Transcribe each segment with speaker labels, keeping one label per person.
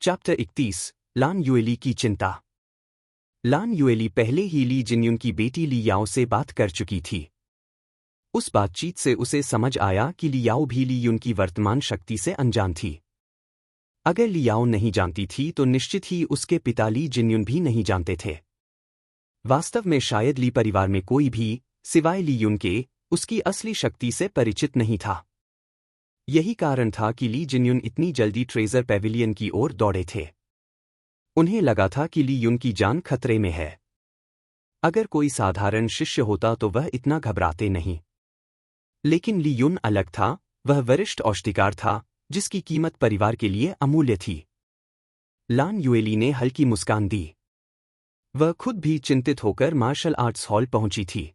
Speaker 1: Chapter 31 लान युएली की चिंता। लान युएली पहले ही ली जिनयुन की बेटी ली याओ से बात कर चुकी थी। उस बातचीत से उसे समझ आया कि ली याओ भी ली युन की वर्तमान शक्ति से अनजान थी। अगर ली याओ नहीं जानती थी तो निश्चित ही उसके पिता ली जिनयुन भी नहीं जानते थे। वास्तव में शायद ली परिवार में कोई भी, सिवाय ली युन के, उसकी असली शक्ति से परिचित नहीं था। यही कारण था कि ली जिनयुन इतनी जल्दी ट्रेजर पेविलियन की ओर दौड़े थे। उन्हें लगा था कि ली युन की जान खतरे में है। अगर कोई साधारण शिष्य होता तो वह इतना घबराते नहीं। लेकिन ली युन अलग था, वह वरिष्ठ औषधिकार था, जिसकी कीमत परिवार के लिए अमूल्य थी। लान युएली ने हल्की मुस्कान दी। वह खुद भी चिंतित होकर मार्शल आर्ट्स हॉल पहुंची थी।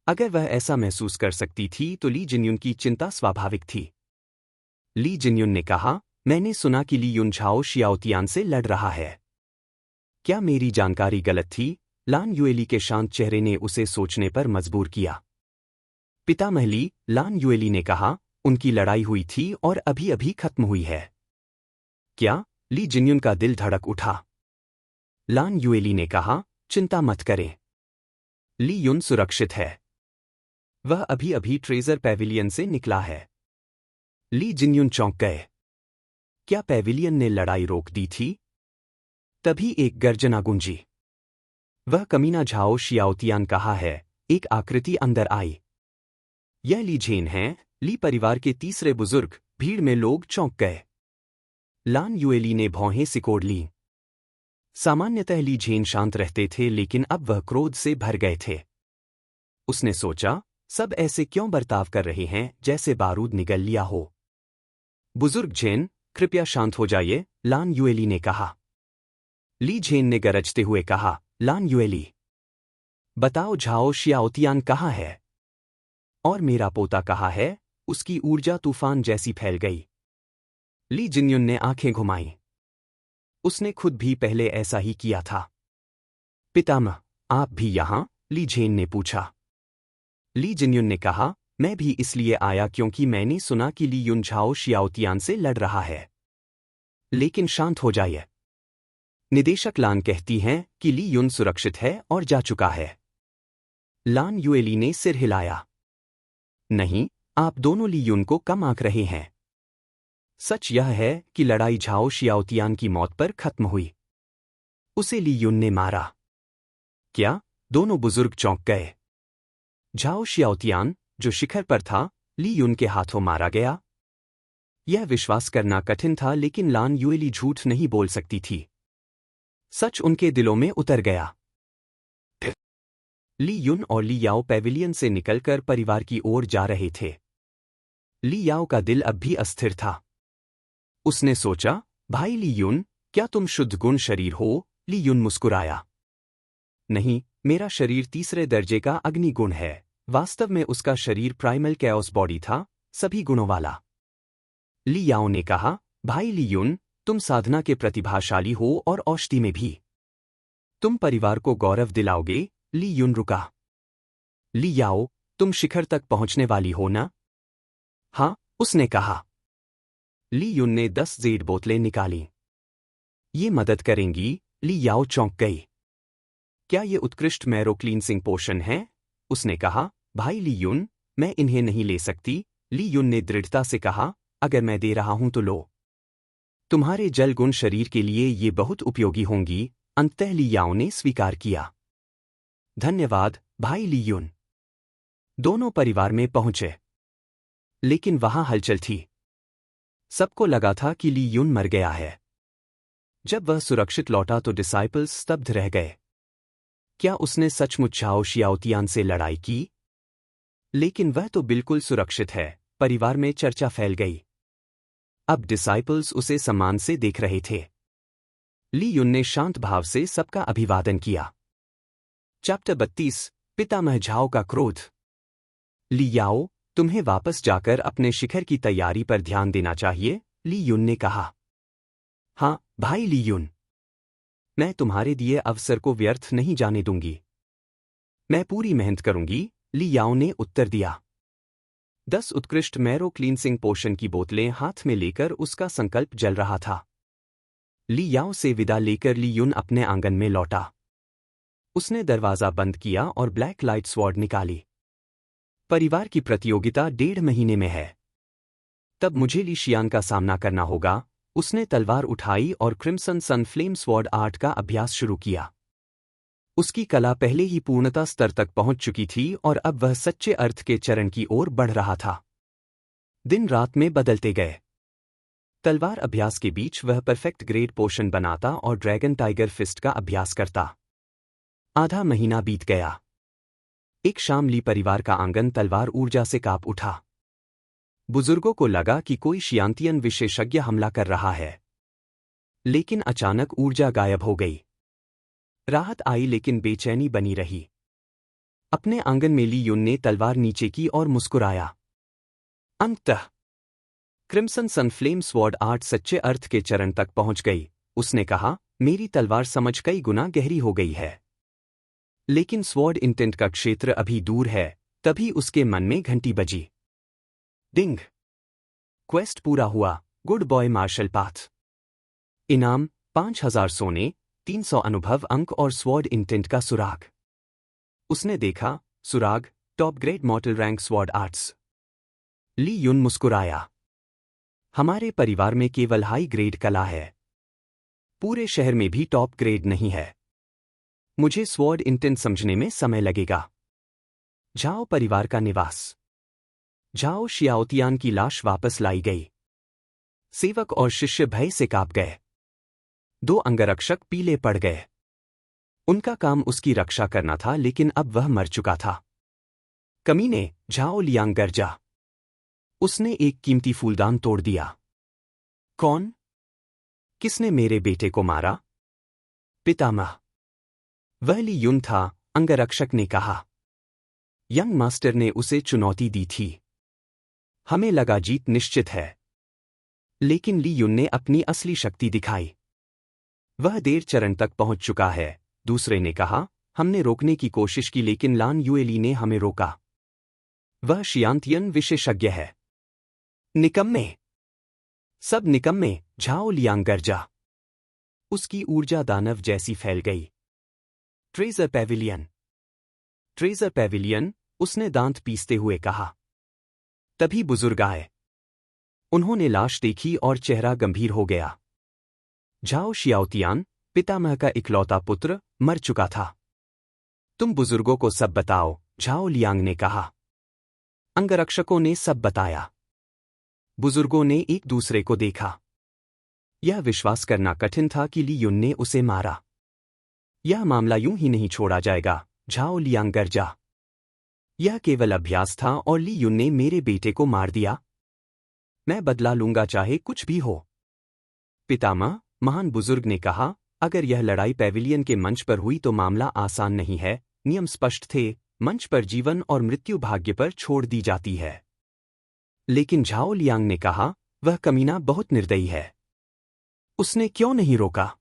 Speaker 1: अगर वह ऐसा महसूस कर सकती थी तो ली जिनयुन की चिंता स्वाभाविक थी। ली जिनयुन ने कहा, मैंने सुना कि ली युन झाओ शियाओतियान से लड़ रहा है। क्या मेरी जानकारी गलत थी? लान युएली के शांत चेहरे ने उसे सोचने पर मजबूर किया। पितामह ली, लान युएली ने कहा, उनकी लड़ाई हुई थी और अभी अभी खत्म हुई है। क्या? ली जिनयुन का दिल धड़क उठा। लान युएली ने कहा, चिंता मत करें। ली युन सुरक्षित है। वह अभी अभी ट्रेजर पेविलियन से निकला है। ली जिनयुन चौंक गए। क्या पेविलियन ने लड़ाई रोक दी थी? तभी एक गर्जना गूंजी। वह कमीना झाओ शियाओतियान कहा है, एक आकृति अंदर आई। यह ली झेन है, ली परिवार के तीसरे बुजुर्ग। भीड़ में लोग चौंक गए। लान युएली ने भौहें सिकोड़ ली। सामान्यतः ली झेन शांत रहते थे, लेकिन अब वह क्रोध से भर गए थे। उसने सोचा, सब ऐसे क्यों बर्ताव कर रहे हैं जैसे बारूद निगल लिया हो। बुजुर्ग झेन, कृपया शांत हो जाइए, लान युएली ने कहा। ली झेन ने गरजते हुए कहा, लान युएली, बताओ झाओ शियाओतियान कहाँ है? और मेरा पोता कहाँ है? उसकी ऊर्जा तूफान जैसी फैल गई। ली जिनयुन ने आंखें घुमाईं। उसने खुद भी पहले ऐसा ही किया था। पितामह, आप भी यहां? ली झेन ने पूछा। ली जिनयुन ने कहा, मैं भी इसलिए आया क्योंकि मैंने सुना कि ली युन झाओ शियाओतियान से लड़ रहा है। लेकिन शांत हो जाइए। निदेशक लान कहती हैं कि ली युन सुरक्षित है और जा चुका है। लान युएली ने सिर हिलाया। नहीं, आप दोनों ली युन को कम आंक रहे हैं। सच यह है कि लड़ाई झाओ शियाओतियान की मौत पर खत्म हुई। उसे ली युन ने मारा। क्या? दोनों बुजुर्ग चौंक गए। झाओ शियाओतियान, जो शिखर पर था, ली युन के हाथों मारा गया? यह विश्वास करना कठिन था, लेकिन लान युएली झूठ नहीं बोल सकती थी। सच उनके दिलों में उतर गया। ली युन और ली याओ पेविलियन से निकलकर परिवार की ओर जा रहे थे। ली याओ का दिल अब भी अस्थिर था। उसने सोचा, भाई ली युन, क्या तुम शुद्ध गुण शरीर हो? ली युन मुस्कुराया। नहीं, मेरा शरीर तीसरे दर्जे का अग्नि गुण है। वास्तव में उसका शरीर प्राइमल कैओस बॉडी था, सभी गुणों वाला। ली याओ ने कहा, भाई ली युन, तुम साधना के प्रतिभाशाली हो और औषधि में भी। तुम परिवार को गौरव दिलाओगे। ली युन रुका। ली याओ, तुम शिखर तक पहुंचने वाली हो ना? हाँ, उसने कहा। ली युन ने 10 जेड बोतलें निकालीं। ये मदद करेंगी? ली याओ चौंक गई। क्या ये उत्कृष्ट मैरो क्लींसिंग पोशन है? उसने कहा, भाई ली युन, मैं इन्हें नहीं ले सकती। ली युन ने दृढ़ता से कहा, अगर मैं दे रहा हूं तो लो। तुम्हारे जल गुण शरीर के लिए ये बहुत उपयोगी होंगी। अंततः ली याओ ने स्वीकार किया। धन्यवाद, भाई ली युन। दोनों परिवार में पहुंचे। लेकिन वहां हलचल थी। सबको लगा था कि ली युन मर गया है। जब वह सुरक्षित लौटा तो डिसाइपल्स स्तब्ध रह गए। क्या उसने सचमुच झाओ शियाओतियान से लड़ाई की? लेकिन वह तो बिल्कुल सुरक्षित है। परिवार में चर्चा फैल गई। अब डिसाइपल्स उसे सम्मान से देख रहे थे। ली युन ने शांत भाव से सबका अभिवादन किया। चैप्टर 32 पितामह झाओ का क्रोध। ली याओ, तुम्हें वापस जाकर अपने शिखर की तैयारी पर ध्यान देना चाहिए, ली युन ने कहा। हाँ, भाई ली युन। मैं तुम्हारे दिए अवसर को व्यर्थ नहीं जाने दूंगी। मैं पूरी मेहनत करूंगी, ली याओ ने उत्तर दिया। 10 उत्कृष्ट मैरो क्लींसिंग पोशन की बोतलें हाथ में लेकर उसका संकल्प जल रहा था। ली याओ से विदा लेकर ली युन अपने आंगन में लौटा। उसने दरवाजा बंद किया और ब्लैक लाइट स्वॉर्ड निकाली। परिवार की प्रतियोगिता 1.5 महीने में है। तब मुझे ली शियान का सामना करना होगा। उसने तलवार उठाई और क्रिम्सन सन फ्लेम स्वॉर्ड आर्ट का अभ्यास शुरू किया। उसकी कला पहले ही पूर्णता स्तर तक पहुंच चुकी थी और अब वह सच्चे अर्थ के चरण की ओर बढ़ रहा था। दिन रात में बदलते गए। तलवार अभ्यास के बीच वह परफेक्ट ग्रेड पोशन बनाता और ड्रैगन टाइगर फिस्ट का अभ्यास करता। आधा महीना बीत गया। एक शाम ली परिवार का आंगन तलवार ऊर्जा से कांप उठा। बुजुर्गों को लगा कि कोई शियांतियन विशेषज्ञ हमला कर रहा है। लेकिन अचानक ऊर्जा गायब हो गई। राहत आई लेकिन बेचैनी बनी रही। अपने आंगन में ली युन ने तलवार नीचे की और मुस्कुराया। अंततः क्रिम्सन सन फ्लेम स्वॉर्ड आर्ट सच्चे अर्थ के चरण तक पहुंच गई। उसने कहा, मेरी तलवार समझ कई गुना गहरी हो गई है। लेकिन स्वॉर्ड इंटेंट का क्षेत्र अभी दूर है। तभी उसके मन में घंटी बजी। डिंग। क्वेस्ट पूरा हुआ। Good boy martial path. इनाम 5000 सोने, 300 अनुभव अंक और स्वॉर्ड इंटेंट का सुराग। उसने देखा, सुराग, top grade mortal rank sword arts. Li Yun मुस्कुराया। हमारे परिवार में केवल हाई ग्रेड कला है। पूरे शहर में भी टॉप ग्रेड नहीं है। मुझे स्वॉर्ड इंटेंट समझने में समय लगेगा। झाओ परिवार का निवास। झाओ शियाओतियान की लाश वापस लाई गई। सेवक और शिष्य भय से कांप गए। 2 अंगरक्षक पीले पड़ गए। उनका काम उसकी रक्षा करना था लेकिन अब वह मर चुका था। कमीने, झाओ लियांग गरजा। उसने एक कीमती फूलदान तोड़ दिया। कौन? किसने मेरे बेटे को मारा? पितामह। वह ली युन था, अंगरक्षक ने कहा। यंग मास्टर ने उसे चुनौती दी थी। हमें लगा जीत निश्चित है। लेकिन ली युन ने अपनी असली शक्ति दिखाई। वह देर चरण तक पहुंच चुका है। दूसरे ने कहा, हमने रोकने की कोशिश की लेकिन लान युएली ने हमें रोका। वह शियांतियन विशेषज्ञ है। निकम्मे। सब निकम्मे, झाओ लियांग गरजा। उसकी ऊर्जा दानव जैसी फैल गई। Treasure pavilion. ट्रेजर पैविलियन, उसने दांत पीसते हुए कहा। तभी बुजुर्ग आए। उन्होंने लाश देखी और चेहरा गंभीर हो गया। झाओ शियाओतियान, पितामह का इकलौता पुत्र, मर चुका था। तुम बुजुर्गों को सब बताओ, झाओ लियांग ने कहा। अंगरक्षकों ने सब बताया। बुजुर्गों ने एक दूसरे को देखा। यह विश्वास करना कठिन था कि ली युन ने उसे मारा। यह मामला यूं ही नहीं छोड़ा जाएगा, झाओ लियांग गरजा। यह केवल अभ्यास था और ली युन ने मेरे बेटे को मार दिया। मैं बदला लूंगा चाहे कुछ भी हो। पितामह, महान बुजुर्ग ने कहा, अगर यह लड़ाई पैविलियन के मंच पर हुई तो मामला आसान नहीं है। नियम स्पष्ट थे, मंच पर जीवन और मृत्यु भाग्य पर छोड़ दी जाती है। लेकिन झाओ लियांग ने कहा, वह कमीना बहुत निर्दयी है। उसने क्यों नहीं रोका?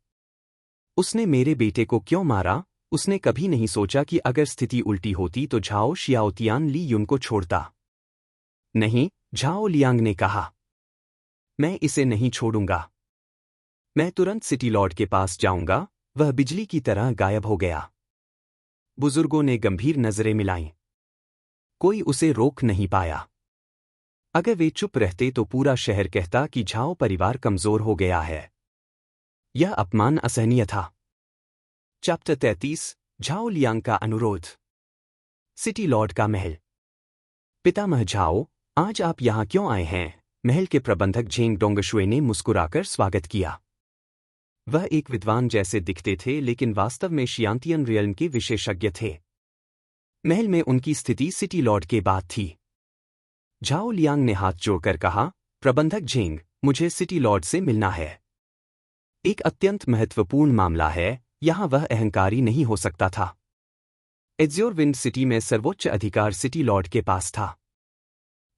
Speaker 1: उसने मेरे बेटे को क्यों मारा? उसने कभी नहीं सोचा कि अगर स्थिति उल्टी होती तो झाओ शियाओतियान ली युन को छोड़ता। नहीं, झाओ लियांग ने कहा। मैं इसे नहीं छोड़ूंगा। मैं तुरंत सिटी लॉर्ड के पास जाऊंगा। वह बिजली की तरह गायब हो गया। बुजुर्गों ने गंभीर नजरें मिलाईं। कोई उसे रोक नहीं पाया। अगर वे चुप रहते तो पूरा शहर कहता कि झाओ परिवार कमजोर हो गया है। यह अपमान असहनीय था। चैप्टर 33, झाओ लियांग का अनुरोध। सिटी लॉर्ड का महल। पितामह झाओ, आज आप यहां क्यों आए हैं? महल के प्रबंधक झेंग डोंगशुए ने मुस्कुराकर स्वागत किया। वह एक विद्वान जैसे दिखते थे लेकिन वास्तव में शियांतियन रियल्म के विशेषज्ञ थे। महल में उनकी स्थिति सिटी लॉर्ड के बाद थी। झाओ लियांग ने हाथ जोड़कर कहा, प्रबंधक झेंग, मुझे सिटी लॉर्ड से मिलना है। एक अत्यंत महत्वपूर्ण मामला है। यहां वह अहंकारी नहीं हो सकता था। एज्योर विंड सिटी में सर्वोच्च अधिकार सिटी लॉर्ड के पास था।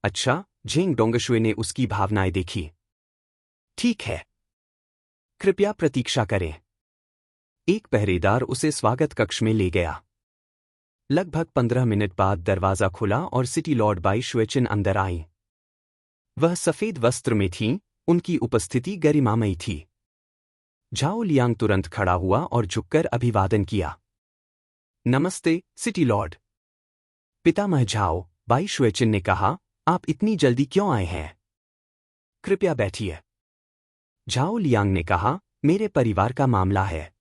Speaker 1: अच्छा, झेंग डोंगशुए ने उसकी भावनाएं देखी। ठीक है, कृपया प्रतीक्षा करें। एक पहरेदार उसे स्वागत कक्ष में ले गया। लगभग 15 मिनट बाद दरवाजा खुला और सिटी लॉर्ड बाई शुएचिन अंदर आई। वह सफेद वस्त्र में थीं, उनकी उपस्थिति गरिमामयी थी। झाओ लियांग तुरंत खड़ा हुआ और झुककर अभिवादन किया। नमस्ते, सिटी लॉर्ड। पितामह झाओ, बाई शुएचिन ने कहा, आप इतनी जल्दी क्यों आए हैं? कृपया बैठिए। झाओ लियांग ने कहा, मेरे परिवार का मामला है।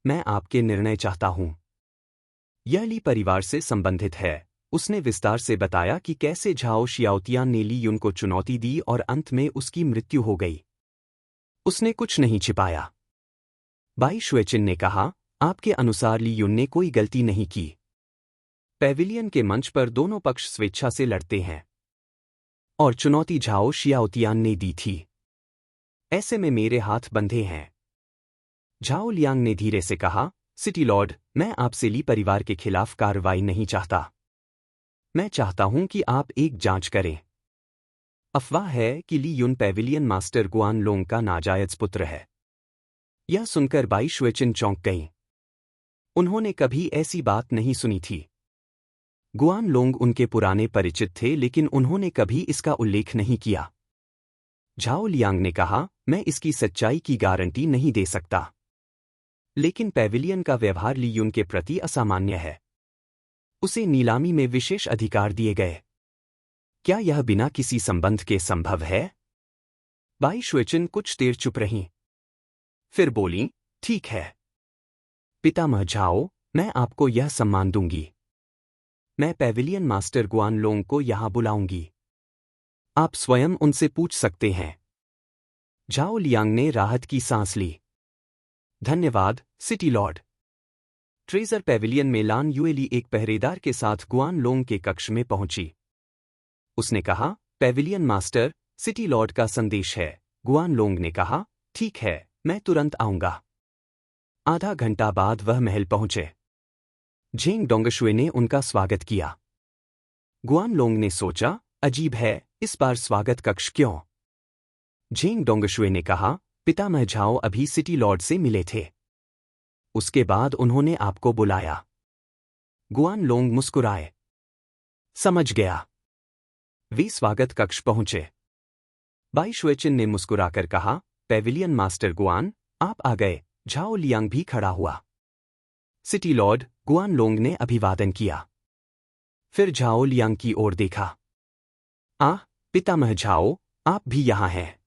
Speaker 1: मैं आपके निर्णय चाहता हूं। यह ली परिवार से संबंधित है। उसने विस्तार से बताया कि कैसे झाओ शियाओतियान ने ली युन को चुनौती दी और अंत में उसकी मृत्यु हो गई। उसने कुछ नहीं छिपाया। बाई शुएचिन ने कहा, आपके अनुसार ली युन ने कोई गलती नहीं की। पेविलियन के मंच पर दोनों पक्ष स्वेच्छा से लड़ते हैं और चुनौती झाओ शियाओतियान ने दी थी। ऐसे में मेरे हाथ बंधे हैं। झाओ लियांग ने धीरे से कहा, सिटी लॉर्ड, मैं आपसे ली परिवार के खिलाफ कार्रवाई नहीं चाहता। मैं चाहता हूं कि आप एक जांच करें। अफवाह है कि ली युन पेविलियन मास्टर गुआन लोंग का नाजायज पुत्र है। यह सुनकर बाई शुएचिन चौंक गईं। उन्होंने कभी ऐसी बात नहीं सुनी थी। गुआन लोंग उनके पुराने परिचित थे, लेकिन उन्होंने कभी इसका उल्लेख नहीं किया। झाओ लियांग ने कहा, मैं इसकी सच्चाई की गारंटी नहीं दे सकता, लेकिन पेविलियन का व्यवहार ली युन के प्रति असामान्य है। उसे नीलामी में विशेष अधिकार दिए गए। क्या यह बिना किसी संबंध के संभव है? बाई शुएचिन कुछ देर चुप रहीं। फिर बोली, ठीक है पितामह झाओ, मैं आपको यह सम्मान दूंगी। मैं पेविलियन मास्टर गुआन लोंग को यहां बुलाऊंगी। आप स्वयं उनसे पूछ सकते हैं। झाओ लियांग ने राहत की सांस ली। धन्यवाद, सिटी लॉर्ड। ट्रेजर पेविलियन में लान युएली एक पहरेदार के साथ गुआन लोंग के कक्ष में पहुंची। उसने कहा, पेविलियन मास्टर, सिटी लॉर्ड का संदेश है। गुआन लोंग ने कहा, ठीक है, मैं तुरंत आऊंगा। आधा घंटा बाद वह महल पहुंचे। झेंग डोंगशुए ने उनका स्वागत किया। गुआन लोंग ने सोचा, अजीब है, इस बार स्वागत कक्ष क्यों? झेंग डोंगशुए ने कहा, पितामह झाओ अभी सिटी लॉर्ड से मिले थे। उसके बाद उन्होंने आपको बुलाया। गुआन लोंग मुस्कुराए। समझ गया। वे स्वागत कक्ष पहुंचे। बाई शुएचिन ने मुस्कुराकर कहा, पेविलियन मास्टर गुआन, आप आ गए। झाओ लियांग भी खड़ा हुआ। सिटी लॉर्ड, गुआन लोंग ने अभिवादन किया। फिर झाओ लियांग की ओर देखा। पितामह झाओ, आप भी यहां हैं?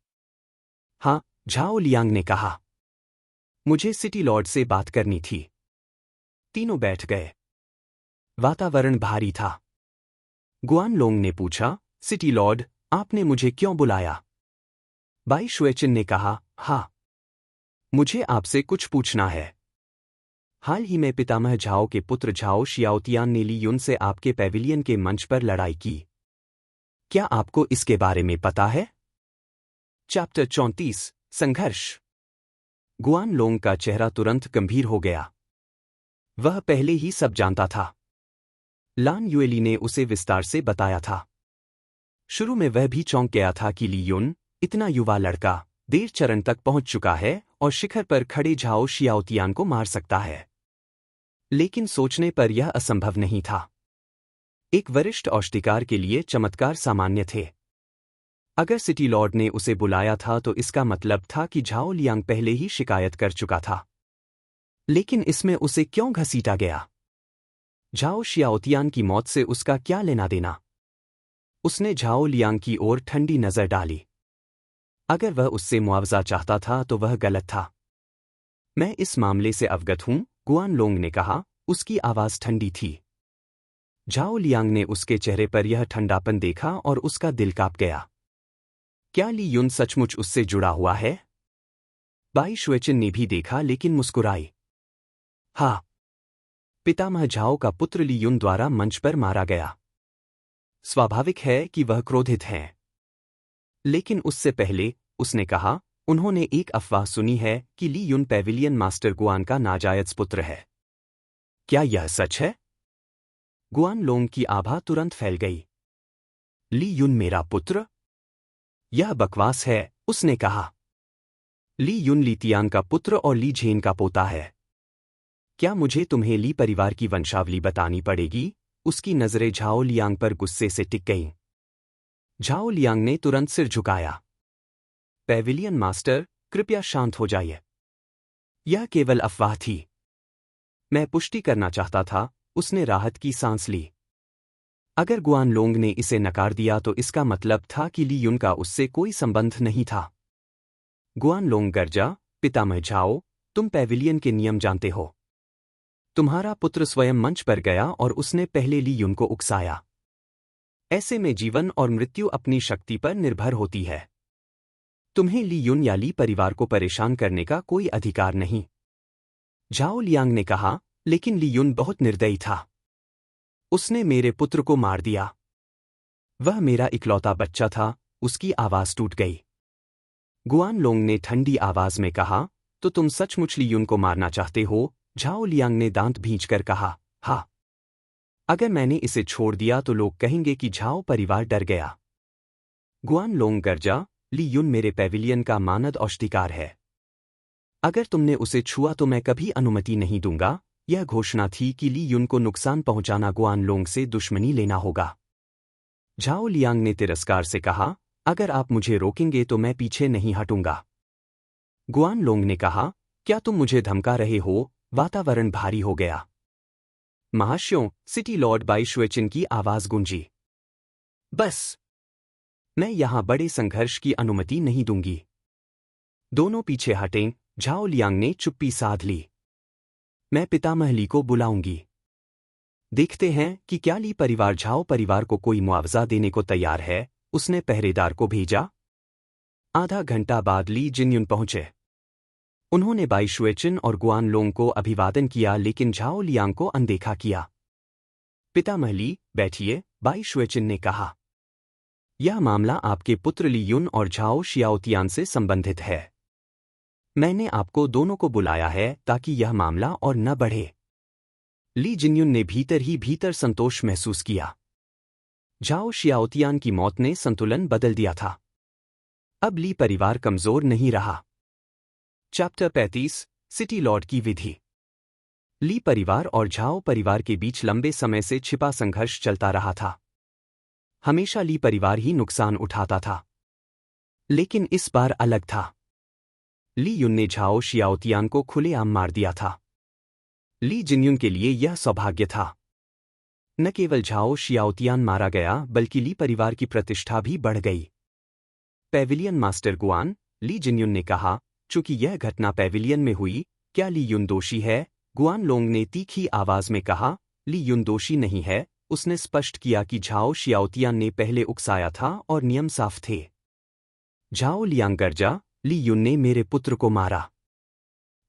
Speaker 1: हाँ, झाओ लियांग ने कहा। मुझे सिटी लॉर्ड से बात करनी थी। तीनों बैठ गए। वातावरण भारी था। गुआन लोंग ने पूछा, सिटी लॉर्ड, आपने मुझे क्यों बुलाया? बाई शुएचिन ने कहा, हाँ, मुझे आपसे कुछ पूछना है। हाल ही में पितामह झाओ के पुत्र झाओ शियाओतियान ने ली युन से आपके पेविलियन के मंच पर लड़ाई की। क्या आपको इसके बारे में पता है? चैप्टर 34, संघर्ष। गुआन लोंग का चेहरा तुरंत गंभीर हो गया। वह पहले ही सब जानता था। लान युएली ने उसे विस्तार से बताया था। शुरू में वह भी चौंक गया था कि ली युन, इतना युवा लड़का, देर चरण तक पहुंच चुका है और शिखर पर खड़े झाओ शियाओतियान को मार सकता है। लेकिन सोचने पर यह असंभव नहीं था। एक वरिष्ठ औषधिकार के लिए चमत्कार सामान्य थे। अगर सिटी लॉर्ड ने उसे बुलाया था तो इसका मतलब था कि झाओ लियांग पहले ही शिकायत कर चुका था। लेकिन इसमें उसे क्यों घसीटा गया? झाओ शियाओतियान की मौत से उसका क्या लेना देना? उसने झाओ लियांग की ओर ठंडी नजर डाली। अगर वह उससे मुआवजा चाहता था तो वह गलत था। मैं इस मामले से अवगत हूं, गुआन लोंग ने कहा। उसकी आवाज ठंडी थी। झाओ लियांग ने उसके चेहरे पर यह ठंडापन देखा और उसका दिल कांप गया। क्या ली युन सचमुच उससे जुड़ा हुआ है? बाई शुएचिन ने भी देखा लेकिन मुस्कुराई। हाँ, पितामह झाओ का पुत्र ली युन द्वारा मंच पर मारा गया। स्वाभाविक है कि वह क्रोधित हैं। लेकिन उससे पहले, उसने कहा, उन्होंने एक अफवाह सुनी है कि ली युन पेविलियन मास्टर गुआन का नाजायज पुत्र है। क्या यह सच है? गुआन लोंग की आभा तुरंत फैल गई। ली युन मेरा पुत्र? यह बकवास है, उसने कहा। ली युन ली तियान का पुत्र और ली झेन का पोता है। क्या मुझे तुम्हें ली परिवार की वंशावली बतानी पड़ेगी? उसकी नजरें झाओ लियांग पर गुस्से से टिक गईं। झाओ लियांग ने तुरंत सिर झुकाया। पेविलियन मास्टर, कृपया शांत हो जाइए। यह केवल अफवाह थी। मैं पुष्टि करना चाहता था। उसने राहत की सांस ली। अगर गुआनलोंग ने इसे नकार दिया तो इसका मतलब था कि ली युन का उससे कोई संबंध नहीं था। गुआनलोंग गर्जा, पितामह झाओ, तुम पैविलियन के नियम जानते हो। तुम्हारा पुत्र स्वयं मंच पर गया और उसने पहले ली युन को उकसाया। ऐसे में जीवन और मृत्यु अपनी शक्ति पर निर्भर होती है। तुम्हें ली युन या ली परिवार को परेशान करने का कोई अधिकार नहीं। झाओ लियांग ने कहा, लेकिन ली युन बहुत निर्दयी था। उसने मेरे पुत्र को मार दिया। वह मेरा इकलौता बच्चा था। उसकी आवाज टूट गई। गुआनलोंग ने ठंडी आवाज में कहा, तो तुम सचमुच ली युन को मारना चाहते हो? झाओ लियांग ने दांत भींचकर कहा, हाँ। अगर मैंने इसे छोड़ दिया तो लोग कहेंगे कि झाओ परिवार डर गया। गुआनलोंग गर्जा, ली युन मेरे पैविलियन का मानद औषधिकार है। अगर तुमने उसे छुआ तो मैं कभी अनुमति नहीं दूंगा। यह घोषणा थी कि ली युन को नुकसान पहुंचाना गुआनलोंग से दुश्मनी लेना होगा। झाओ लियांग ने तिरस्कार से कहा, अगर आप मुझे रोकेंगे तो मैं पीछे नहीं हटूंगा। गुआनलोंग ने कहा, क्या तुम मुझे धमका रहे हो? वातावरण भारी हो गया। महाशयों, सिटी लॉर्ड बाई शुएचिन की आवाज गूंजी। बस। मैं यहां बड़े संघर्ष की अनुमति नहीं दूंगी। दोनों पीछे हटें। झाओ लियांग ने चुप्पी साध ली। मैं पितामह ली को बुलाऊंगी। देखते हैं कि क्या ली परिवार झाओ परिवार को कोई मुआवजा देने को तैयार है। उसने पहरेदार को भेजा। आधा घंटा बाद ली जिनयुन पहुंचे। उन्होंने बाई शुएचिन और गुआनलोंग को अभिवादन किया लेकिन झाओ लियांग को अनदेखा किया। पितामह ली, बैठिए, बाई शुएचिन ने कहा। यह मामला आपके पुत्र ली युन और झाओ शियाओतियान से संबंधित है। मैंने आपको दोनों को बुलाया है ताकि यह मामला और न बढ़े। ली जिनयुन ने भीतर ही भीतर संतोष महसूस किया। झाओ शियाओतियान की मौत ने संतुलन बदल दिया था। अब ली परिवार कमजोर नहीं रहा। चैप्टर 35 सिटी लॉर्ड की विधि। ली परिवार और झाओ परिवार के बीच लंबे समय से छिपा संघर्ष चलता रहा था। हमेशा ली परिवार ही नुकसान उठाता था। लेकिन इस बार अलग था। ली युन ने झाओ शियाओतियान को खुलेआम मार दिया था। ली जिनयुन के लिए यह सौभाग्य था। न केवल झाओ शियाओतियान मारा गया बल्कि ली परिवार की प्रतिष्ठा भी बढ़ गई। पैविलियन मास्टर गुआन, ली जिनयुन ने कहा, चूंकि यह घटना पैविलियन में हुई, क्या ली युन दोषी है? गुआनलोंग ने तीखी आवाज में कहा, ली युन दोषी नहीं है। उसने स्पष्ट किया कि झाओ शियाओतियान ने पहले उकसाया था और नियम साफ थे। झाओ लियांग गर्जा, ली युन ने मेरे पुत्र को मारा।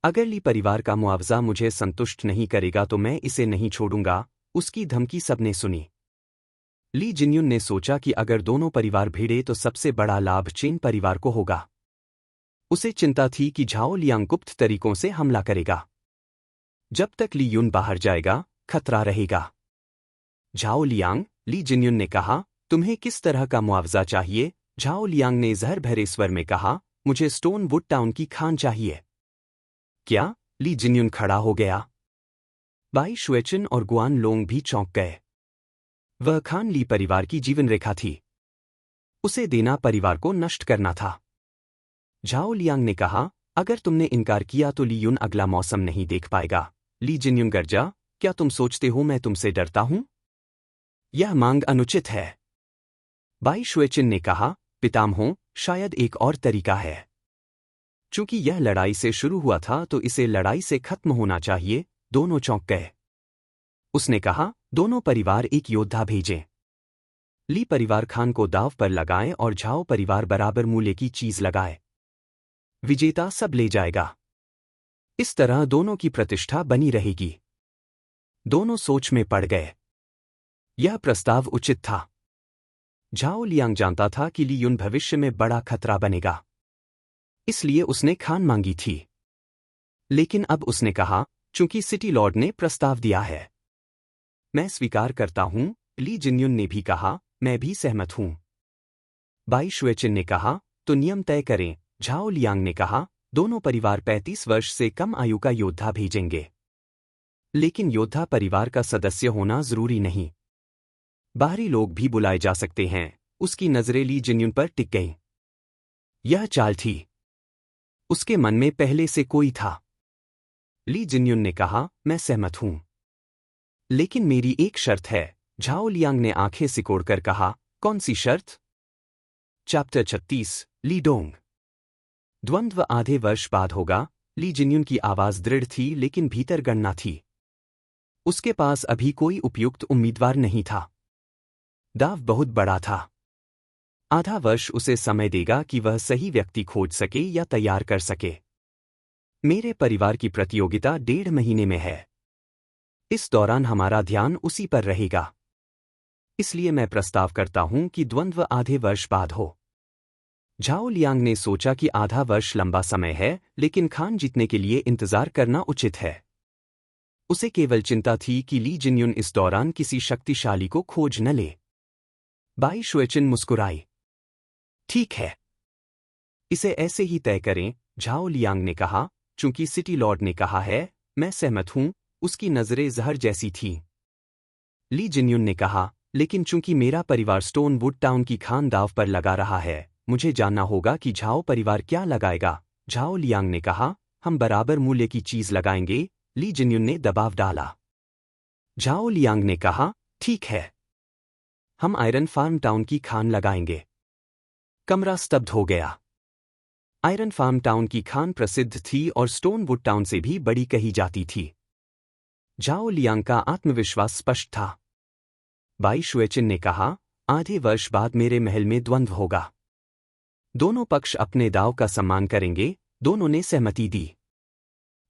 Speaker 1: अगर ली परिवार का मुआवजा मुझे संतुष्ट नहीं करेगा तो मैं इसे नहीं छोड़ूंगा। उसकी धमकी सबने सुनी। ली जिनयुन ने सोचा कि अगर दोनों परिवार भिड़े तो सबसे बड़ा लाभ चेन परिवार को होगा। उसे चिंता थी कि झाओ लियांग गुप्त तरीकों से हमला करेगा। जब तक ली युन बाहर जाएगा, खतरा रहेगा। झाओ लियांग, ली जिनयुन ने कहा, तुम्हें किस तरह का मुआवजा चाहिए? झाओ लियांग ने जहर भरे स्वर में कहा, मुझे स्टोन वुड टाउन की खान चाहिए। क्या? ली जिनयुन खड़ा हो गया। बाई शुएचिन और गुआनलोंग भी चौंक गए। वह खान ली परिवार की जीवन रेखा थी। उसे देना परिवार को नष्ट करना था। झाओ लियांग ने कहा, अगर तुमने इनकार किया तो ली युन अगला मौसम नहीं देख पाएगा। ली जिनयुन गर्जा, क्या तुम सोचते हो मैं तुमसे डरता हूं? यह मांग अनुचित है। बाई शुएचिन ने कहा, पितामहों, शायद एक और तरीका है। चूंकि यह लड़ाई से शुरू हुआ था तो इसे लड़ाई से खत्म होना चाहिए। दोनों चौंक गए। उसने कहा, दोनों परिवार एक योद्धा भेजें। ली परिवार खान को दाव पर लगाएं और झाओ परिवार बराबर मूल्य की चीज लगाए। विजेता सब ले जाएगा। इस तरह दोनों की प्रतिष्ठा बनी रहेगी। दोनों सोच में पड़ गए। यह प्रस्ताव उचित था। झाओ लियांग जानता था कि ली युन भविष्य में बड़ा खतरा बनेगा। इसलिए उसने खान मांगी थी। लेकिन अब उसने कहा, चूंकि सिटी लॉर्ड ने प्रस्ताव दिया है, मैं स्वीकार करता हूं। ली जिनयुन ने भी कहा, मैं भी सहमत हूं। बाई शुएचिन ने कहा, तो नियम तय करें। झाओ लियांग ने कहा, दोनों परिवार 35 वर्ष से कम आयु का योद्धा भेजेंगे। लेकिन योद्धा परिवार का सदस्य होना जरूरी नहीं। बाहरी लोग भी बुलाए जा सकते हैं। उसकी नजरें ली जिनयुन पर टिक गईं। यह चाल थी। उसके मन में पहले से कोई था। ली जिन्युन ने कहा, मैं सहमत हूं। लेकिन मेरी एक शर्त है, झाओ लियांग ने आंखें सिकोड़कर कहा, कौन सी शर्त? चैप्टर 36, ली डोंग। द्वंद्व आधे वर्ष बाद होगा। ली जिन्युन की आवाज दृढ़ थी लेकिन भीतर गणना थी। उसके पास अभी कोई उपयुक्त उम्मीदवार नहीं था। दाव बहुत बड़ा था। आधा वर्ष उसे समय देगा कि वह सही व्यक्ति खोज सके या तैयार कर सके। मेरे परिवार की प्रतियोगिता 1.5 महीने में है। इस दौरान हमारा ध्यान उसी पर रहेगा। इसलिए मैं प्रस्ताव करता हूं कि द्वंद्व आधे वर्ष बाद हो। झाओ लियांग ने सोचा कि आधा वर्ष लंबा समय है, लेकिन खान जीतने के लिए इंतजार करना उचित है। उसे केवल चिंता थी कि ली जिन्युन इस दौरान किसी शक्तिशाली को खोज न ले। बाई शुएचिन मुस्कुराई। ठीक है, इसे ऐसे ही तय करें, झाओ लियांग ने कहा। चूंकि सिटी लॉर्ड ने कहा है, मैं सहमत हूं। उसकी नजरें जहर जैसी थीं। ली जिन्युन ने कहा, लेकिन चूंकि मेरा परिवार स्टोनवुड टाउन की खान दाव पर लगा रहा है, मुझे जानना होगा कि झाओ परिवार क्या लगाएगा। झाओ लियांग ने कहा, हम बराबर मूल्य की चीज लगाएंगे। ली जिन्युन ने दबाव डाला। झाओ लियांग ने कहा, ठीक है, हम आयरन फार्म टाउन की खान लगाएंगे। कमरा स्तब्ध हो गया। आयरन फार्म टाउन की खान प्रसिद्ध थी और स्टोनवुड टाउन से भी बड़ी कही जाती थी। झाओ लियांग का आत्मविश्वास स्पष्ट था। बाई शुएचिन ने कहा, आधे वर्ष बाद मेरे महल में द्वंद्व होगा। दोनों पक्ष अपने दाव का सम्मान करेंगे। दोनों ने सहमति दी।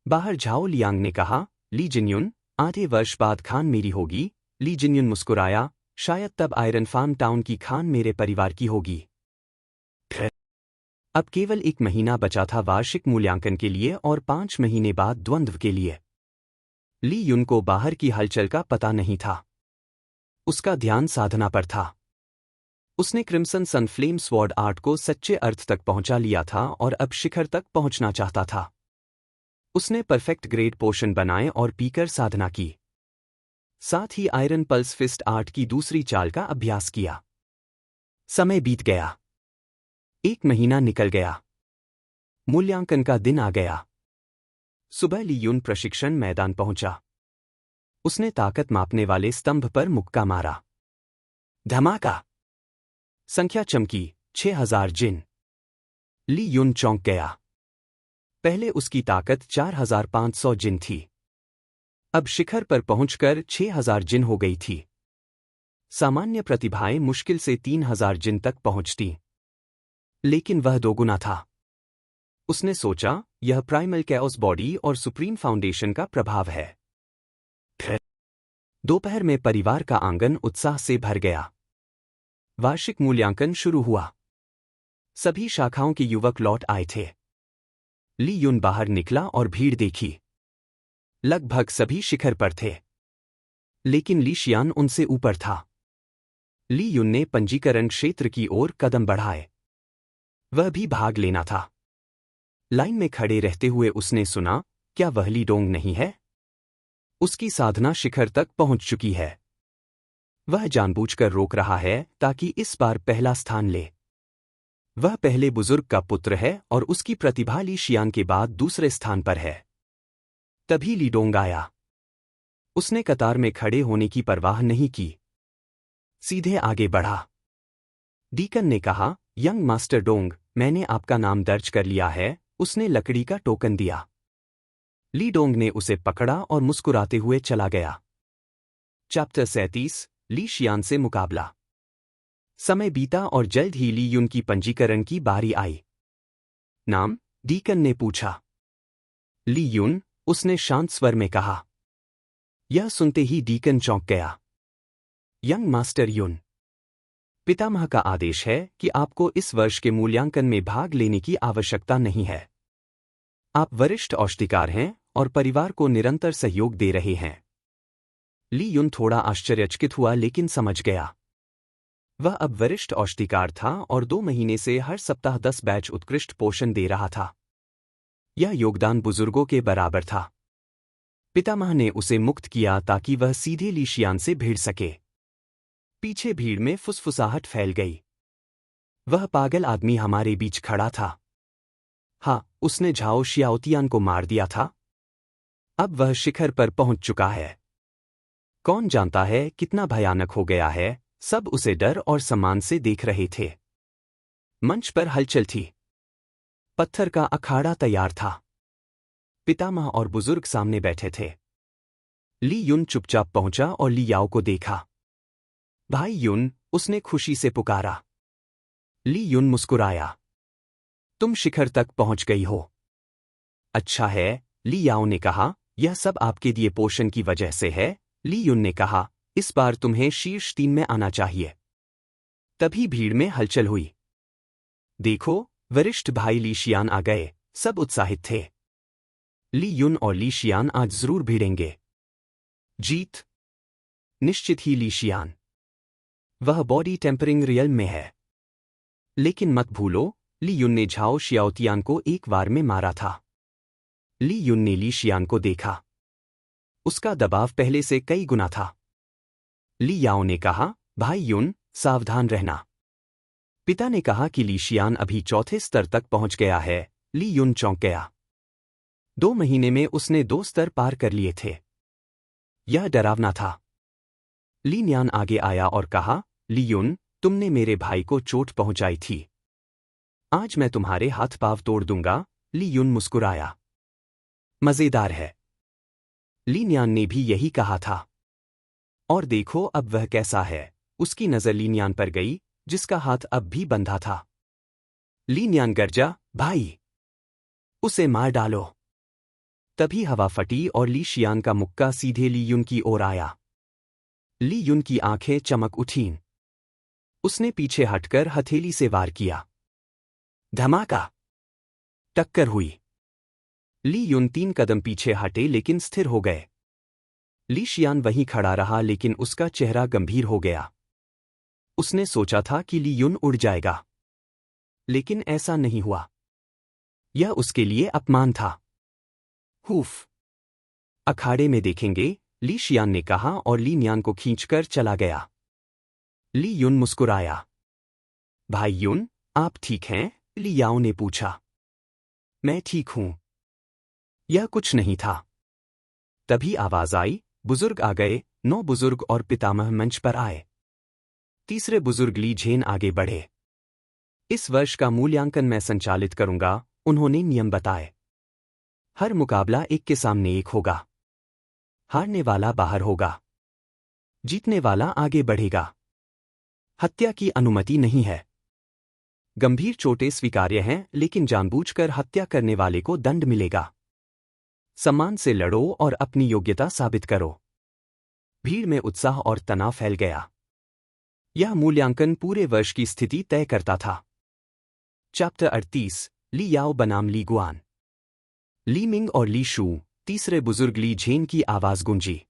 Speaker 1: बाहर झाओ लियांग ने कहा, ली जिन्युन, आधे वर्ष बाद खान मेरी होगी। ली जिन्युन मुस्कुराया, शायद तब आयरन फार्म टाउन की खान मेरे परिवार की होगी। अब केवल 1 महीना बचा था वार्षिक मूल्यांकन के लिए और 5 महीने बाद द्वंद्व के लिए। ली युन को बाहर की हलचल का पता नहीं था। उसका ध्यान साधना पर था। उसने क्रिम्सन सन फ्लेम स्वॉर्ड आर्ट को सच्चे अर्थ तक पहुंचा लिया था और अब शिखर तक पहुंचना चाहता था। उसने परफेक्ट ग्रेड पोशन बनाए और पीकर साधना की। साथ ही आयरन पल्स फिस्ट आर्ट की दूसरी चाल का अभ्यास किया। समय बीत गया। 1 महीना निकल गया। मूल्यांकन का दिन आ गया। सुबह ली युन प्रशिक्षण मैदान पहुंचा। उसने ताकत मापने वाले स्तंभ पर मुक्का मारा। धमाका! संख्या चमकी, 6000 जिन। ली युन चौंक गया। पहले उसकी ताकत 4500 जिन थी। अब शिखर पर पहुंचकर 6000 जिन हो गई थी। सामान्य प्रतिभाएं मुश्किल से 3000 जिन तक पहुंचती। लेकिन वह दोगुना था। उसने सोचा, यह प्राइमल कैओस बॉडी और सुप्रीम फाउंडेशन का प्रभाव है। दोपहर में परिवार का आंगन उत्साह से भर गया। वार्षिक मूल्यांकन शुरू हुआ। सभी शाखाओं के युवक लौट आए थे। ली युन बाहर निकला और भीड़ देखी। लगभग सभी शिखर पर थे। लेकिन ली शियान उनसे ऊपर था। ली युन ने पंजीकरण क्षेत्र की ओर कदम बढ़ाए। वह भी भाग लेना था। लाइन में खड़े रहते हुए उसने सुना, क्या वह ली डोंग नहीं है? उसकी साधना शिखर तक पहुंच चुकी है। वह जानबूझकर रोक रहा है ताकि इस बार पहला स्थान ले। वह पहले बुजुर्ग का पुत्र है और उसकी प्रतिभा ली शियान के बाद दूसरे स्थान पर है। तभी ली डोंग आया। उसने कतार में खड़े होने की परवाह नहीं की। सीधे आगे बढ़ा। डीकन ने कहा, यंग मास्टर डोंग, मैंने आपका नाम दर्ज कर लिया है। उसने लकड़ी का टोकन दिया। ली डोंग ने उसे पकड़ा और मुस्कुराते हुए चला गया। चैप्टर 37, ली शियान से मुकाबला। समय बीता और जल्द ही ली युन की पंजीकरण की बारी आई। नाम? डीकन ने पूछा। ली युन, उसने शांत स्वर में कहा। यह सुनते ही डीकन चौंक गया। यंग मास्टर युन, पितामह का आदेश है कि आपको इस वर्ष के मूल्यांकन में भाग लेने की आवश्यकता नहीं है। आप वरिष्ठ औषधिकार हैं और परिवार को निरंतर सहयोग दे रहे हैं। ली युन थोड़ा आश्चर्यचकित हुआ लेकिन समझ गया। वह अब वरिष्ठ औषधिकार था और 2 महीने से हर सप्ताह 10 बैच उत्कृष्ट पोषण दे रहा था। यह योगदान बुजुर्गों के बराबर था। पितामह ने उसे मुक्त किया ताकि वह सीधे ली शियान से भिड़ सके। पीछे भीड़ में फुसफुसाहट फैल गई। वह पागल आदमी हमारे बीच खड़ा था। हाँ, उसने झाओ शियाओतियान को मार दिया था। अब वह शिखर पर पहुंच चुका है। कौन जानता है कितना भयानक हो गया है। सब उसे डर और सम्मान से देख रहे थे। मंच पर हलचल थी। पत्थर का अखाड़ा तैयार था। पितामह और बुजुर्ग सामने बैठे थे। ली युन चुपचाप पहुंचा और ली याओ को देखा। भाई युन, उसने खुशी से पुकारा। ली युन मुस्कुराया। तुम शिखर तक पहुंच गई हो। अच्छा है, ली याओ ने कहा, यह सब आपके दिए पोषण की वजह से है। ली युन ने कहा, इस बार तुम्हें शीर्ष 3 में आना चाहिए। तभी भीड़ में हलचल हुई। देखो, वरिष्ठ भाई ली शियान आ गए। सब उत्साहित थे। ली युन और ली शियान आज जरूर भिड़ेंगे। जीत निश्चित ही ली शियान। वह बॉडी टेम्परिंग रियल में है। लेकिन मत भूलो, ली युन ने झाओ शियाओतियान को एक बार में मारा था। ली युन ने ली शियान को देखा। उसका दबाव पहले से कई गुना था। ली याओ ने कहा, भाई युन, सावधान रहना। पिता ने कहा कि ली शियान अभी चौथे स्तर तक पहुंच गया है। ली युन चौंक गया। 2 महीने में उसने 2 स्तर पार कर लिए थे। यह डरावना था। ली न्यान आगे आया और कहा, ली युन, तुमने मेरे भाई को चोट पहुंचाई थी। आज मैं तुम्हारे हाथ पांव तोड़ दूंगा। ली युन मुस्कुराया। मजेदार है। ली न्यान ने भी यही कहा था। और देखो अब वह कैसा है। उसकी नजर ली न्यान पर गई, जिसका हाथ अब भी बंधा था। ली न्यान गर्जा, भाई, उसे मार डालो। तभी हवा फटी और ली शियान का मुक्का सीधे ली युन की ओर आया। ली युन की आंखें चमक उठीं। उसने पीछे हटकर हथेली से वार किया। धमाका! टक्कर हुई। ली युन 3 कदम पीछे हटे लेकिन स्थिर हो गए। ली शियान वहीं खड़ा रहा लेकिन उसका चेहरा गंभीर हो गया। उसने सोचा था कि ली युन उड़ जाएगा। लेकिन ऐसा नहीं हुआ। यह उसके लिए अपमान था। हुफ! अखाड़े में देखेंगे, ली शियान ने कहा और ली न्यान को खींचकर चला गया। ली युन मुस्कुराया। भाई युन, आप ठीक हैं? ली याओ ने पूछा। मैं ठीक हूं। यह कुछ नहीं था। तभी आवाज आई, बुजुर्ग आ गए। 9 बुजुर्ग और पितामह मंच पर आए। तीसरे बुजुर्ग ली झेन आगे बढ़े। इस वर्ष का मूल्यांकन मैं संचालित करूंगा, उन्होंने नियम बताए। हर मुकाबला एक के सामने एक होगा। हारने वाला बाहर होगा। जीतने वाला आगे बढ़ेगा। हत्या की अनुमति नहीं है। गंभीर चोटें स्वीकार्य हैं, लेकिन जानबूझकर हत्या करने वाले को दंड मिलेगा। सम्मान से लड़ो और अपनी योग्यता साबित करो। भीड़ में उत्साह और तनाव फैल गया। यह मूल्यांकन पूरे वर्ष की स्थिति तय करता था। चैप्टर 38, ली याओ बनाम ली गुआन। ली मिंग और ली शू, तीसरे बुजुर्ग ली झेन की आवाज गूंजी।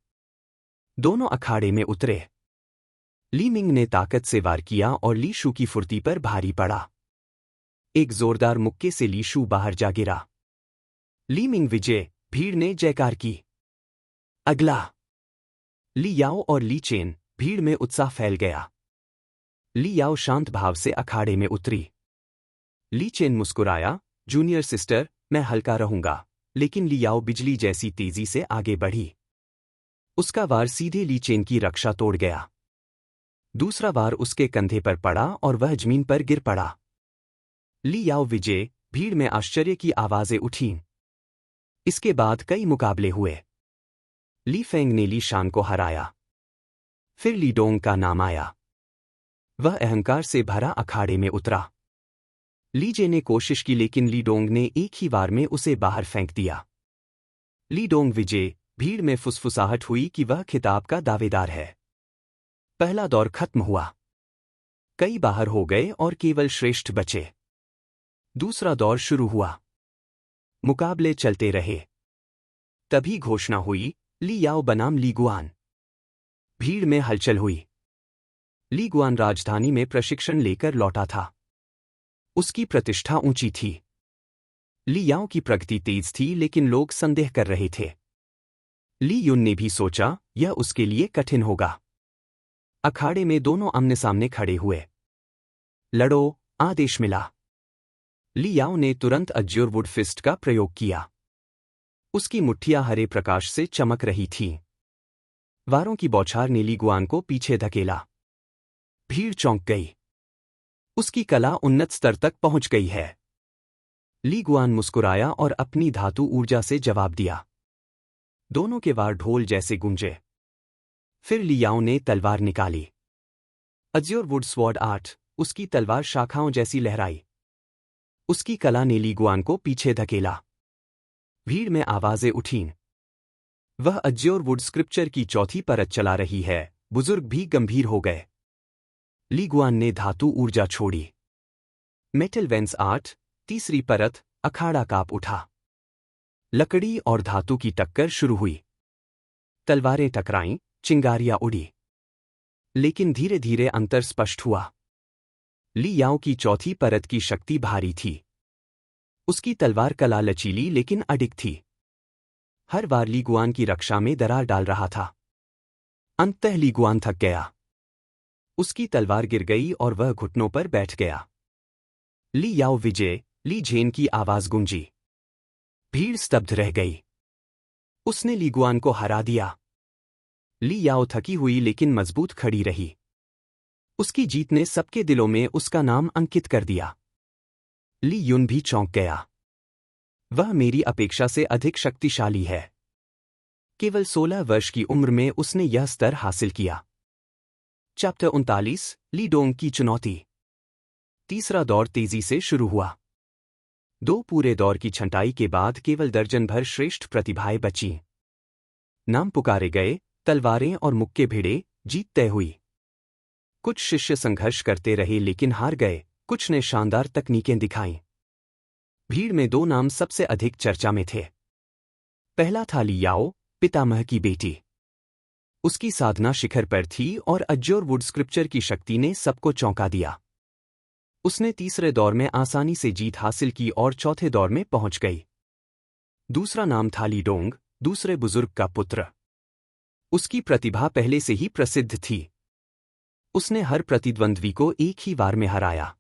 Speaker 1: दोनों अखाड़े में उतरे। ली मिंग ने ताकत से वार किया और ली शू की फुर्ती पर भारी पड़ा। एक जोरदार मुक्के से ली शू बाहर जा गिरा। ली मिंग विजय, भीड़ ने जयकार की। अगला! ली याओ और ली चेन, भीड़ में उत्साह फैल गया। ली याओ शांत भाव से अखाड़े में उतरी। ली चेन मुस्कुराया, जूनियर सिस्टर, मैं हल्का रहूंगा। लेकिन ली याओ बिजली जैसी तेजी से आगे बढ़ी। उसका वार सीधे ली चेन की रक्षा तोड़ गया। दूसरा वार उसके कंधे पर पड़ा और वह जमीन पर गिर पड़ा। ली याओ विजय, भीड़ में आश्चर्य की आवाजें उठीं। इसके बाद कई मुकाबले हुए। ली फेंग ने ली शान को हराया। फिर ली डोंग का नाम आया। वह अहंकार से भरा अखाड़े में उतरा। ली जे ने कोशिश की लेकिन ली डोंग ने एक ही वार में उसे बाहर फेंक दिया। ली डोंग विजय, भीड़ में फुसफुसाहट हुई कि वह खिताब का दावेदार है। पहला दौर खत्म हुआ। कई बाहर हो गए और केवल श्रेष्ठ बचे। दूसरा दौर शुरू हुआ। मुकाबले चलते रहे। तभी घोषणा हुई, ली याओ बनाम ली गुआन। भीड़ में हलचल हुई। ली गुआन राजधानी में प्रशिक्षण लेकर लौटा था। उसकी प्रतिष्ठा ऊंची थी। ली याओ की प्रगति तेज थी लेकिन लोग संदेह कर रहे थे। ली युन ने भी सोचा, यह उसके लिए कठिन होगा। अखाड़े में दोनों आमने सामने खड़े हुए। लड़ो! आदेश मिला। ली याओ ने तुरंत अज्योर वुड फिस्ट का प्रयोग किया। उसकी मुट्ठियां हरे प्रकाश से चमक रही थीं। वारों की बौछार ने ली गुआन को पीछे धकेला। भीड़ चौंक गई। उसकी कला उन्नत स्तर तक पहुंच गई है। ली गुआन मुस्कुराया और अपनी धातु ऊर्जा से जवाब दिया। दोनों के वार ढोल जैसे गूंजे। फिर लियाओ ने तलवार निकाली। अज्योर वुड स्वॉर्ड 8, उसकी तलवार शाखाओं जैसी लहराई। उसकी कला ने ली गुआन को पीछे धकेला। भीड़ में आवाजें उठीं। वह अज्योर वुड स्क्रिप्चर की चौथी परत चला रही है। बुजुर्ग भी गंभीर हो गए। ली गुआन ने धातु ऊर्जा छोड़ी। मेटल वेंस 8, तीसरी परत, अखाड़ा कांप उठा। लकड़ी और धातु की टक्कर शुरू हुई। तलवारें टकराईं, चिंगारियां उड़ी। लेकिन धीरे धीरे अंतर स्पष्ट हुआ। ली याओ की चौथी परत की शक्ति भारी थी। उसकी तलवार कला लचीली लेकिन अडिग थी। हर बार ली गुआन की रक्षा में दरार डाल रहा था। अंततः ली गुआन थक गया। उसकी तलवार गिर गई और वह घुटनों पर बैठ गया। ली याओ विजय, ली झेन की आवाज गूंजी। भीड़ स्तब्ध रह गई। उसने ली गुआन को हरा दिया। ली याओ थकी हुई लेकिन मजबूत खड़ी रही। उसकी जीत ने सबके दिलों में उसका नाम अंकित कर दिया। ली युन भी चौंक गया। वह मेरी अपेक्षा से अधिक शक्तिशाली है। केवल 16 वर्ष की उम्र में उसने यह स्तर हासिल किया। चैप्टर 39, ली डोंग की चुनौती। तीसरा दौर तेजी से शुरू हुआ। 2 पूरे दौर की छंटाई के बाद केवल दर्जन भर श्रेष्ठ प्रतिभाएं बचीं। नाम पुकारे गए, तलवारें और मुक्के भिड़े, जीत तय हुई। कुछ शिष्य संघर्ष करते रहे लेकिन हार गए, कुछ ने शानदार तकनीकें दिखाईं। भीड़ में 2 नाम सबसे अधिक चर्चा में थे। पहला था ली याओ, पितामह की बेटी। उसकी साधना शिखर पर थी और अज्योर वुड स्क्रिप्चर की शक्ति ने सबको चौंका दिया। उसने तीसरे दौर में आसानी से जीत हासिल की और चौथे दौर में पहुंच गई। दूसरा नाम था ली डोंग, दूसरे बुजुर्ग का पुत्र। उसकी प्रतिभा पहले से ही प्रसिद्ध थी। उसने हर प्रतिद्वंद्वी को एक ही वार में हराया।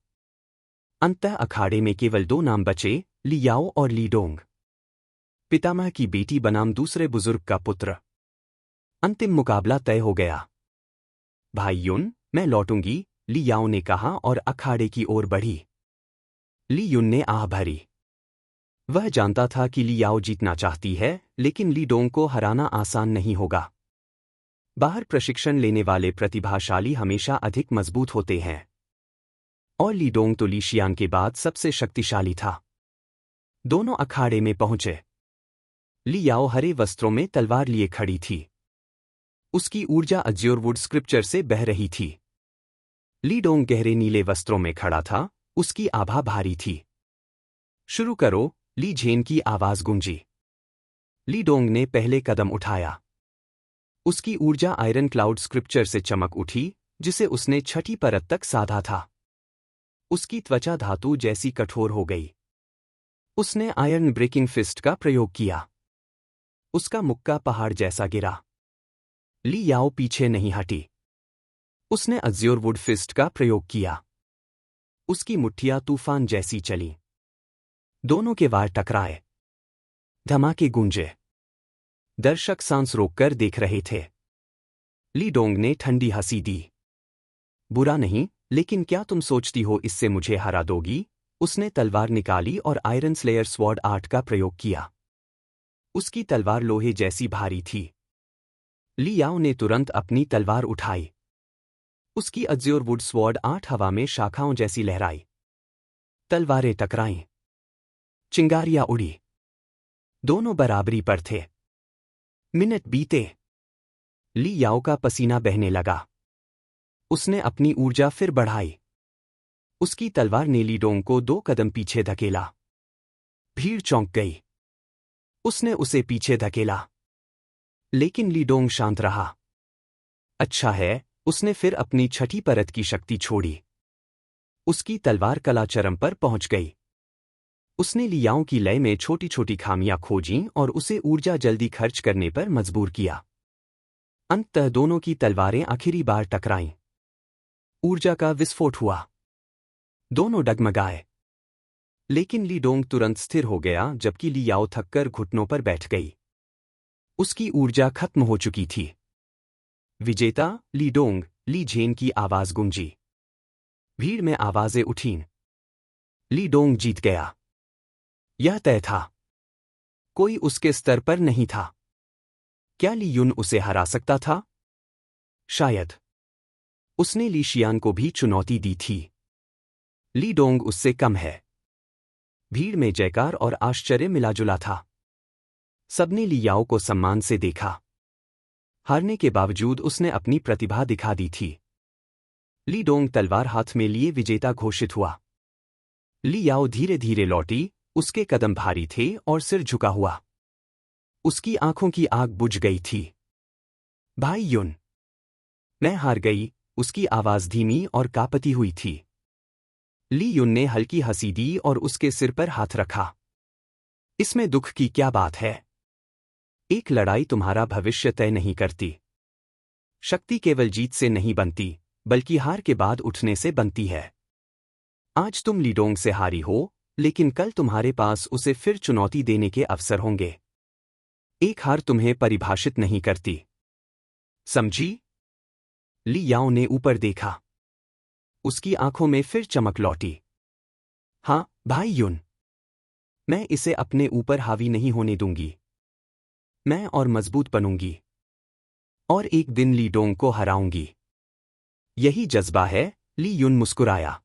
Speaker 1: अंततः अखाड़े में केवल 2 नाम बचे, ली याओ और ली डोंग। पितामह की बेटी बनाम दूसरे बुजुर्ग का पुत्र। अंतिम मुकाबला तय हो गया। भाई युन, मैं लौटूंगी, ली याओ ने कहा और अखाड़े की ओर बढ़ी। ली युन ने आह भरी। वह जानता था कि ली याओ जीतना चाहती है, लेकिन ली डोंग को हराना आसान नहीं होगा। बाहर प्रशिक्षण लेने वाले प्रतिभाशाली हमेशा अधिक मजबूत होते हैं। और ली डोंग तो ली शियान के बाद सबसे शक्तिशाली था। दोनों अखाड़े में पहुंचे। ली याओ हरे वस्त्रों में तलवार लिए खड़ी थी। उसकी ऊर्जा अज्योर वुड स्क्रिप्चर से बह रही थी। ली डोंग गहरे नीले वस्त्रों में खड़ा था, उसकी आभा भारी थी। शुरू करो, ली झेन की आवाज गूंजी। ली डोंग ने पहले कदम उठाया। उसकी ऊर्जा आयरन क्लाउड स्क्रिप्चर से चमक उठी, जिसे उसने छठी परत तक साधा था। उसकी त्वचा धातु जैसी कठोर हो गई। उसने आयरन ब्रेकिंग फिस्ट का प्रयोग किया। उसका मुक्का पहाड़ जैसा गिरा। ली याओ पीछे नहीं हटी। उसने अज्योर वुड फिस्ट का प्रयोग किया। उसकी मुट्ठियां तूफान जैसी चलीं। दोनों के वार टकराए। धमाके गूंजे। दर्शक सांस रोककर देख रहे थे। ली डोंग ने ठंडी हंसी दी। बुरा नहीं, लेकिन क्या तुम सोचती हो इससे मुझे हरा दोगी? उसने तलवार निकाली और आयरन स्लेयर स्वॉर्ड 8 का प्रयोग किया। उसकी तलवार लोहे जैसी भारी थी। ली याओ ने तुरंत अपनी तलवार उठाई। उसकी अज्योर वुड स्वॉर्ड 8 हवा में शाखाओं जैसी लहराई। तलवारें टकराईं। चिंगारियां उड़ी। दोनों बराबरी पर थे। मिनट बीते। ली याओ का पसीना बहने लगा। उसने अपनी ऊर्जा फिर बढ़ाई। उसकी तलवार ने ली डोंग को 2 कदम पीछे धकेला। भीड़ चौंक गई। उसने उसे पीछे धकेला। लेकिन ली डोंग शांत रहा। अच्छा है, उसने फिर अपनी छठी परत की शक्ति छोड़ी। उसकी तलवार कला चरम पर पहुंच गई। उसने ली याओ की लय में छोटी छोटी खामियां खोजीं और उसे ऊर्जा जल्दी खर्च करने पर मजबूर किया। अंततः दोनों की तलवारें आखिरी बार टकराईं। ऊर्जा का विस्फोट हुआ। दोनों डगमगाए। लेकिन ली डोंग तुरंत स्थिर हो गया जबकि ली याओ थककर घुटनों पर बैठ गई। उसकी ऊर्जा खत्म हो चुकी थी। विजेता ली डोंग, ली झेन की आवाज गूंजी। भीड़ में आवाजें उठीं। ली डोंग जीत गया। यह तय था। कोई उसके स्तर पर नहीं था। क्या ली युन उसे हरा सकता था? शायद। उसने ली शियान को भी चुनौती दी थी। ली डोंग उससे कम है। भीड़ में जयकार और आश्चर्य मिलाजुला था। सबने ली याओ को सम्मान से देखा। हारने के बावजूद उसने अपनी प्रतिभा दिखा दी थी। ली डोंग तलवार हाथ में लिए विजेता घोषित हुआ। ली याओ धीरे धीरे लौटी, उसके कदम भारी थे और सिर झुका हुआ। उसकी आंखों की आग बुझ गई थी। भाई युन, मैं हार गई, उसकी आवाज धीमी और कांपती हुई थी। ली युन ने हल्की हंसी दी और उसके सिर पर हाथ रखा। इसमें दुख की क्या बात है? एक लड़ाई तुम्हारा भविष्य तय नहीं करती। शक्ति केवल जीत से नहीं बनती, बल्कि हार के बाद उठने से बनती है। आज तुम ली डोंग से हारी हो, लेकिन कल तुम्हारे पास उसे फिर चुनौती देने के अवसर होंगे। एक हार तुम्हें परिभाषित नहीं करती। समझी? ली याओ ने ऊपर देखा। उसकी आंखों में फिर चमक लौटी। हाँ, भाई युन। मैं इसे अपने ऊपर हावी नहीं होने दूंगी। मैं और मजबूत बनूंगी। और एक दिन ली डोंग को हराऊंगी। यही जज्बा है, ली युन मुस्कुराया।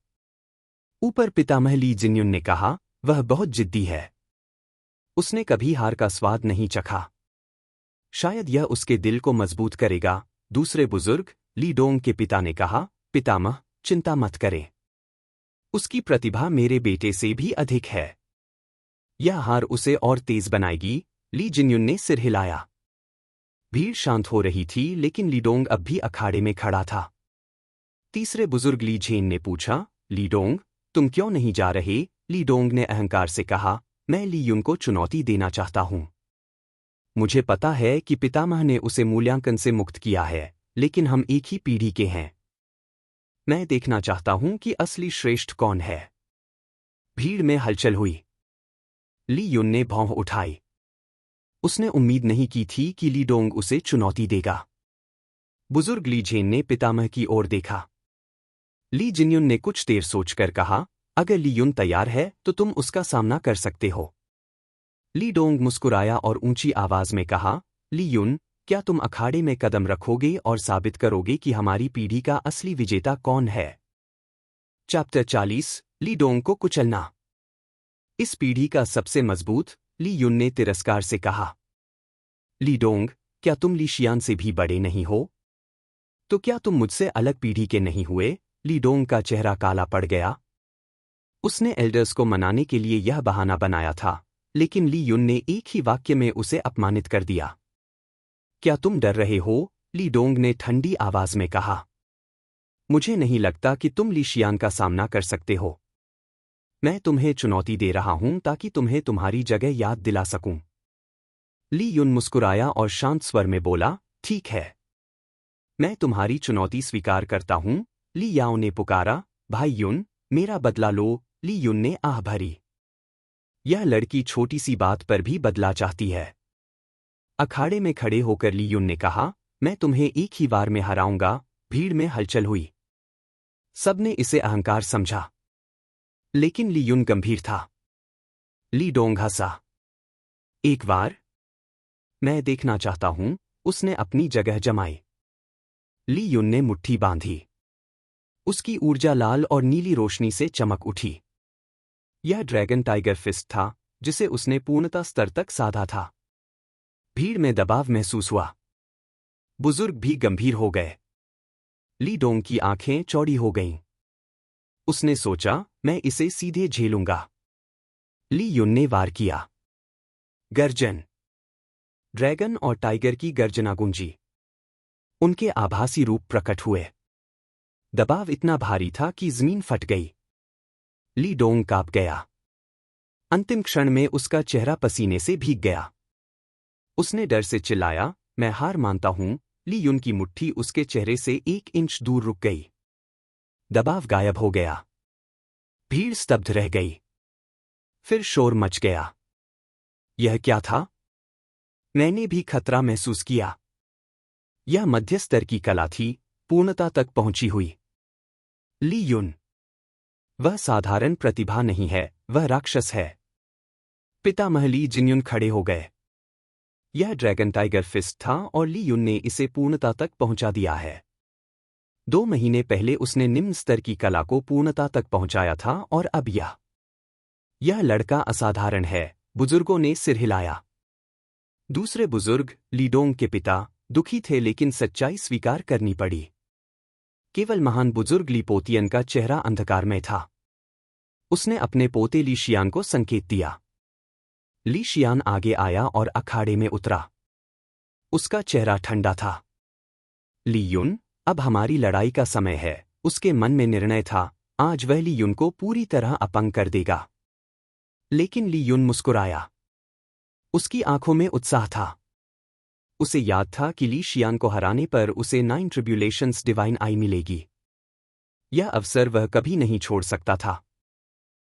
Speaker 1: ऊपर पितामह ली जिनयुन ने कहा, वह बहुत जिद्दी है। उसने कभी हार का स्वाद नहीं चखा। शायद यह उसके दिल को मजबूत करेगा। दूसरे बुजुर्ग, ली डोंग के पिता ने कहा, पितामह, चिंता मत करें। उसकी प्रतिभा मेरे बेटे से भी अधिक है। यह हार उसे और तेज बनाएगी। ली जिनयुन ने सिर हिलाया। भीड़ शांत हो रही थी लेकिन ली डोंग अब भी अखाड़े में खड़ा था। तीसरे बुजुर्ग ली झेन ने पूछा, ली डोंग, तुम क्यों नहीं जा रहे? ली डोंग ने अहंकार से कहा, मैं ली युन को चुनौती देना चाहता हूं। मुझे पता है कि पितामह ने उसे मूल्यांकन से मुक्त किया है, लेकिन हम एक ही पीढ़ी के हैं। मैं देखना चाहता हूं कि असली श्रेष्ठ कौन है। भीड़ में हलचल हुई। ली युन ने भौं उठाई। उसने उम्मीद नहीं की थी कि ली डोंग उसे चुनौती देगा। बुजुर्ग ली झेन ने पितामह की ओर देखा। ली जिनयुन ने कुछ देर सोचकर कहा, अगर ली युन तैयार है तो तुम उसका सामना कर सकते हो। ली डोंग मुस्कुराया और ऊंची आवाज में कहा, ली युन, क्या तुम अखाड़े में कदम रखोगे और साबित करोगे कि हमारी पीढ़ी का असली विजेता कौन है? चैप्टर 40, ली डोंग को कुचलना। इस पीढ़ी का सबसे मजबूत, ली युन ने तिरस्कार से कहा। ली डोंग, क्या तुम ली शियान से भी बड़े नहीं हो? तो क्या तुम मुझसे अलग पीढ़ी के नहीं हुए? ली डोंग का चेहरा काला पड़ गया। उसने एल्डर्स को मनाने के लिए यह बहाना बनाया था, लेकिन ली युन ने एक ही वाक्य में उसे अपमानित कर दिया। क्या तुम डर रहे हो? ली डोंग ने ठंडी आवाज में कहा। मुझे नहीं लगता कि तुम ली शियान का सामना कर सकते हो। मैं तुम्हें चुनौती दे रहा हूं ताकि तुम्हें तुम्हारी जगह याद दिला सकूं। ली युन मुस्कुराया और शांत स्वर में बोला, ठीक है। मैं तुम्हारी चुनौती स्वीकार करता हूं। ली याओ ने पुकारा, भाई युन, मेरा बदला लो। ली युन ने आह भरी। यह लड़की छोटी सी बात पर भी बदला चाहती है। अखाड़े में खड़े होकर ली युन ने कहा, मैं तुम्हें एक ही बार में हराऊंगा। भीड़ में हलचल हुई। सबने इसे अहंकार समझा। लेकिन ली युन गंभीर था। ली डोंग हंसा। एक बार? मैं देखना चाहता हूं। उसने अपनी जगह जमाई। ली युन ने मुट्ठी बांधी। उसकी ऊर्जा लाल और नीली रोशनी से चमक उठी। यह ड्रैगन टाइगर फिस्ट था, जिसे उसने पूर्णता स्तर तक साधा था। भीड़ में दबाव महसूस हुआ। बुजुर्ग भी गंभीर हो गए। ली डोंग की आंखें चौड़ी हो गईं। उसने सोचा, मैं इसे सीधे झेलूंगा। ली युन ने वार किया। गर्जन। ड्रैगन और टाइगर की गर्जना गूंजी। उनके आभासी रूप प्रकट हुए। दबाव इतना भारी था कि जमीन फट गई। ली डोंग कांप गया। अंतिम क्षण में उसका चेहरा पसीने से भीग गया। उसने डर से चिल्लाया, मैं हार मानता हूं। ली युन की मुट्ठी उसके चेहरे से 1 इंच दूर रुक गई। दबाव गायब हो गया। भीड़ स्तब्ध रह गई। फिर शोर मच गया। यह क्या था? मैंने भी खतरा महसूस किया। यह मध्य स्तर की कला थी, पूर्णता तक पहुंची हुई। ली युन। वह साधारण प्रतिभा नहीं है, वह राक्षस है। पितामह ली जिनयुन खड़े हो गए। यह ड्रैगन टाइगर फिस्ट था और ली युन ने इसे पूर्णता तक पहुंचा दिया है। 2 महीने पहले उसने निम्न स्तर की कला को पूर्णता तक पहुंचाया था और अब यह लड़का असाधारण है, बुजुर्गों ने सिर हिलाया। दूसरे बुजुर्ग, लीडोंग के पिता, दुखी थे लेकिन सच्चाई स्वीकार करनी पड़ी। केवल महान बुजुर्ग ली पोतियन का चेहरा अंधकार में था। उसने अपने पोते ली शियान को संकेत दिया। ली शियान आगे आया और अखाड़े में उतरा। उसका चेहरा ठंडा था। ली युन, अब हमारी लड़ाई का समय है। उसके मन में निर्णय था, आज वह ली युन को पूरी तरह अपंग कर देगा। लेकिन ली युन मुस्कुराया। उसकी आंखों में उत्साह था। उसे याद था कि ली शियान को हराने पर उसे 9 ट्रिब्यूलेशंस डिवाइन आई मिलेगी। यह अवसर वह कभी नहीं छोड़ सकता था।